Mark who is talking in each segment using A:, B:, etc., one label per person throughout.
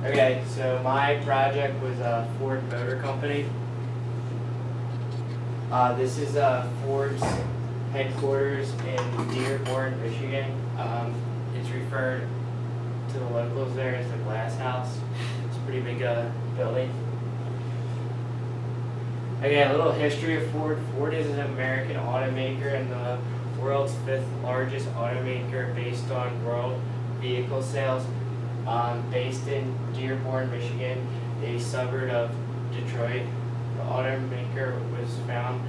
A: Okay, so my project was Ford Motor Company. This is Ford's headquarters in Dearborn, Michigan. It's referred to the locals there as the Glass House. It's a pretty big building. Okay, a little history of Ford. Ford is an American automaker and the world's 5th largest automaker based on world vehicle sales. Based in Dearborn, Michigan, a suburb of Detroit. The automaker was founded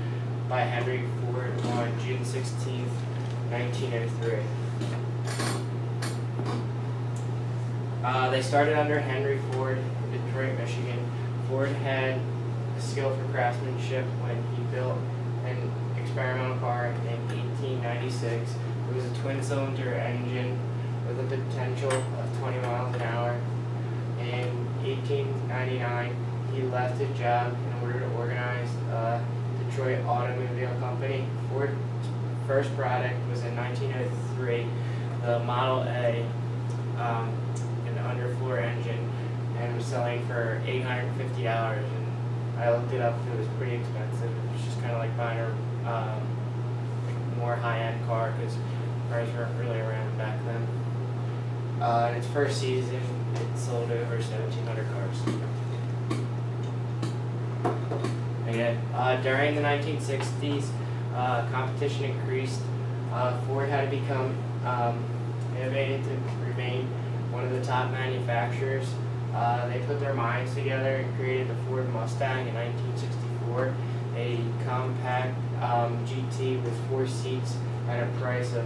A: by Henry Ford on June 16, 1903. They started under Henry Ford in Detroit, Michigan. Ford had a skill for craftsmanship when he built an experimental car in 1896. It was a twin-cylinder engine with a potential of 20 miles an hour. In 1899, he left his job in order to organize Detroit Automobile Company. Ford's first product was in 1903, the Model A, an underfloor engine, and was selling for $850. And I looked it up; it was pretty expensive. It was just kind of like buying a more high-end car because cars weren't really around back then. In its first season, it sold over 1,700 cars. Again, during the 1960s, competition increased. Ford had to become innovative to remain one of the top manufacturers. They put their minds together and created the Ford Mustang in 1964, a compact GT with 4 seats at a price of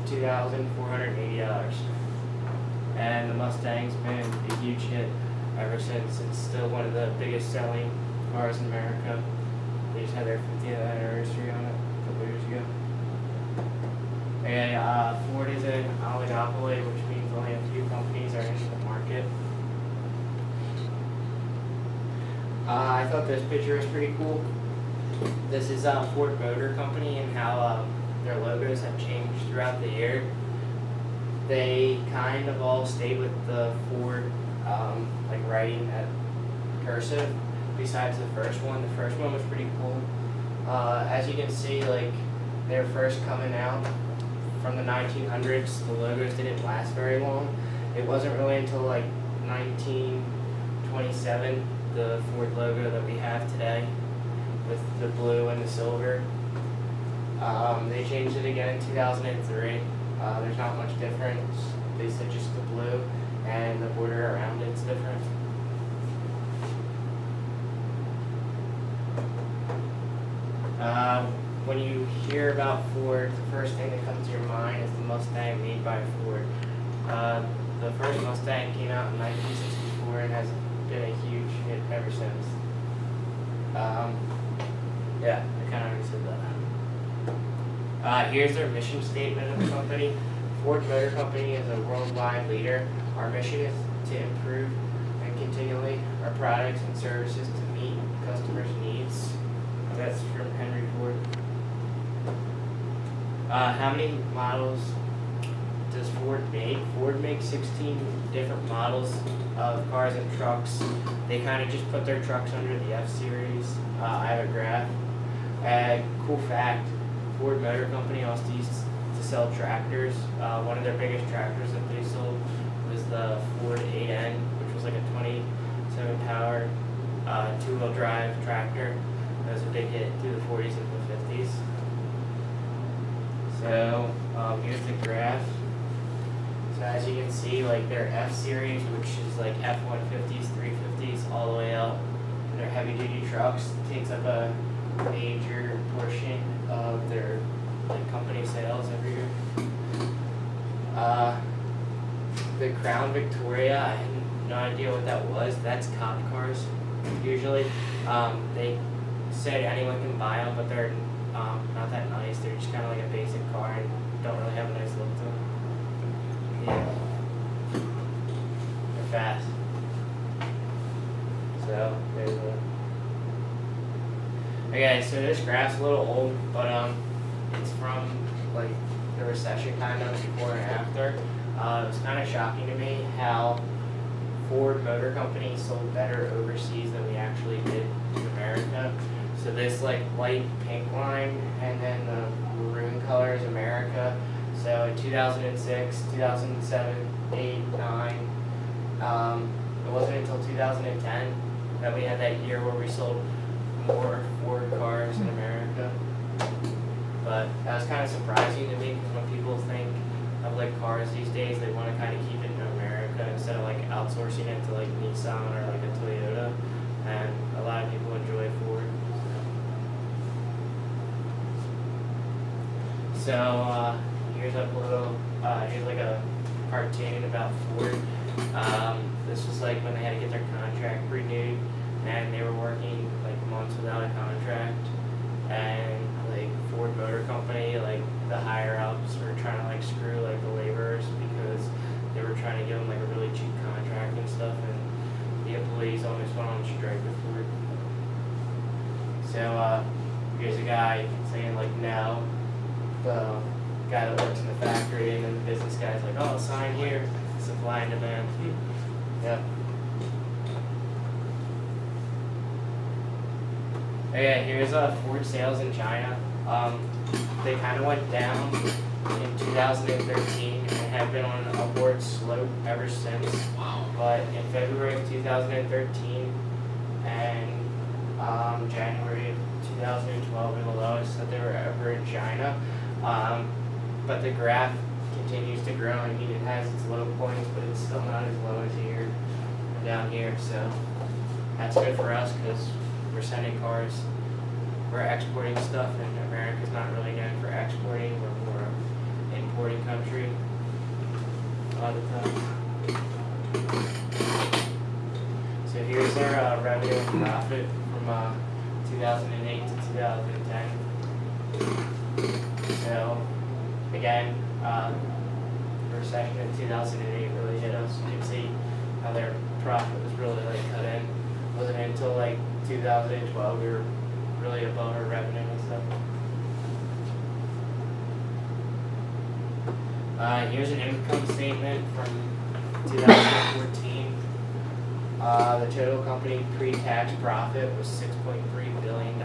A: $2,480. And the Mustang's been a huge hit ever since. It's still one of the biggest selling cars in America. They just had their 50th anniversary on it a couple years ago. And Ford is an oligopoly, which means only a few companies are in the market. I thought this picture was pretty cool. This is Ford Motor Company and how their logos have changed throughout the year. They kind of all stayed with the Ford like writing at cursive, besides the first one. The first one was pretty cool. As you can see, like they're first coming out from the 1900s. The logos didn't last very long. It wasn't really until like 1927 the Ford logo that we have today with the blue and the silver. They changed it again in 2003. There's not much difference. They said just the blue and the border around it's different. When you hear about Ford, the first thing that comes to your mind is the Mustang made by Ford. The first Mustang came out in 1964 and has been a huge hit ever since. Yeah, I kind of already said that. Here's their mission statement of the company. Ford Motor Company is a worldwide leader. Our mission is to improve and continually our products and services to meet customers' needs. That's from Henry Ford. How many models does Ford make? Ford makes 16 different models of cars and trucks. They kind of just put their trucks under the F-Series. I have a graph. Cool fact, Ford Motor Company also used to sell tractors. One of their biggest tractors that they sold was the Ford 8N, which was like a 27 power 2-wheel drive tractor. That was a big hit through the 40s and the 50s. So here's the graph. So as you can see, like their F-Series, which is like F-150s, 350s, all the way up, and their heavy-duty trucks takes up a major portion of their like company sales every year. The Crown Victoria, I had no idea what that was. That's cop cars. Usually, they said anyone can buy them, but they're not that nice. They're just kind of like a basic car and don't really have a nice look to them. Yeah. They're fast. So there's a. Okay, so this graph's a little old, but it's from like the recession kind of before and after. It was kind of shocking to me how Ford Motor Company sold better overseas than we actually did in America. So this like light pink line and then the maroon color is America. So in 2006, 2007, 8, 9, it wasn't until 2010 that we had that year where we sold more Ford cars in America. But that was kind of surprising to me because when people think of like cars these days, they want to kind of keep it in America instead of like outsourcing it to like Nissan or like a Toyota. And a lot of people enjoy Ford. So here's a little, here's like a cartoon about Ford. This was like when they had to get their contract renewed, and they were working like months without a contract, and like Ford Motor Company, like the higher ups were trying to like screw like the laborers because they were trying to give them like a really cheap contract and stuff, and the employees almost went on strike with Ford. So here's a guy saying like no. The guy that works in the factory, and then the business guy's like, oh, sign here. Supply and demand. Yep. Okay, here's Ford sales in China. They kind of went down in 2013 and have been on an upward slope ever since. Wow. But in February of 2013 and January of 2012 were the lowest that they were ever in China. But the graph continues to grow. I mean, it has its low points, but it's still not as low as here or down here. So that's good for us because we're sending cars, we're exporting stuff, and America's not really known for exporting. We're more an importing country a lot of the time. So here's our revenue and profit from 2008 to 2010. So again, the recession in 2008 really hit us. You can see how their profit was really like cut in. It wasn't until like 2012 we were really above our revenue and stuff. Here's an income statement from 2014. The total company pre-tax profit was $6.3 billion. The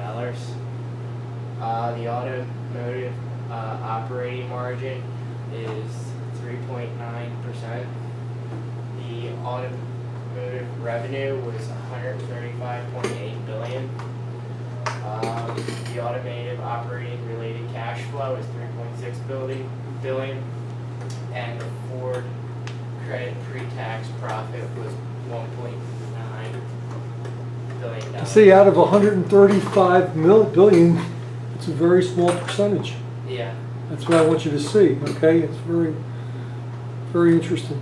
A: automotive operating margin is 3.9%. The automotive revenue was $135.8 billion. The automotive operating related cash flow is $3.6 billion, and the Ford credit pre-tax profit was $1.9 billion.
B: See, out of 135 billion, it's a very small percentage.
A: Yeah.
B: That's what I want you to see, okay? It's very, very interesting.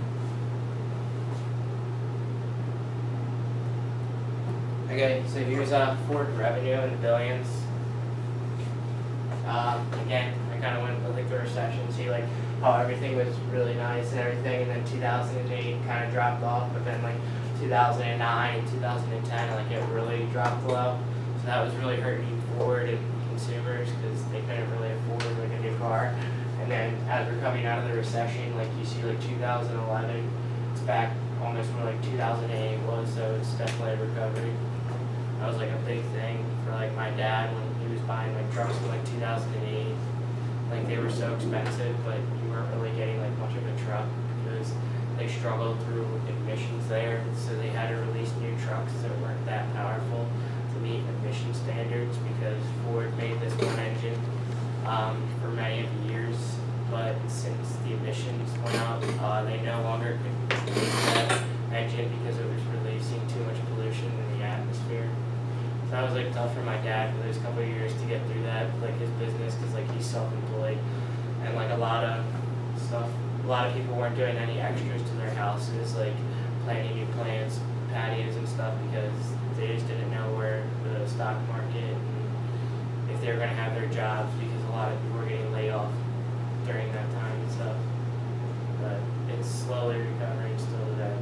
A: Okay, so here's Ford revenue in the billions. Again, I kind of went with like the recession, see like how everything was really nice and everything, and then 2008 kind of dropped off, but then like 2009 and 2010, like it really dropped low. So that was really hurting Ford and consumers because they couldn't really afford like a new car. And then as we're coming out of the recession, like you see like 2011, it's back almost where like 2008 was, so it's definitely a recovery. That was like a big thing for like my dad when he was buying like trucks in like 2008. Like they were so expensive, but you weren't really getting like much of a truck because they struggled through emissions there. So they had to release new trucks that weren't that powerful to meet emission standards because Ford made this one engine for many of the years. But since the emissions went up, they no longer could make that engine because it was releasing too much pollution in the atmosphere. So that was like tough for my dad for those couple of years to get through that, like his business, because like he's self-employed, and like a lot of stuff, a lot of people weren't doing any extras to their houses, like planting new plants, patios and stuff, because they just didn't know where the stock market and if they were going to have their jobs, because a lot of people were getting laid off during that time and stuff. But it's slowly recovering still today.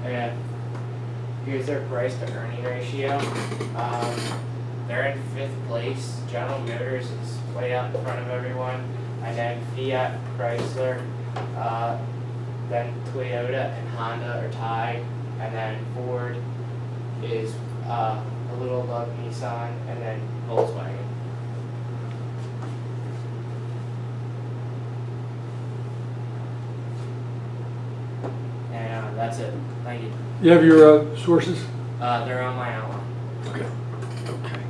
A: Okay, here's their price to earning ratio. They're in 5th place. General Motors is way out in front of everyone. and then Fiat, Chrysler, then Toyota and Honda are tied, and then Ford is a little above Nissan, and then Volkswagen. And that's it. Thank you.
B: You have your sources?
A: They're on my outline.
B: Okay. Okay.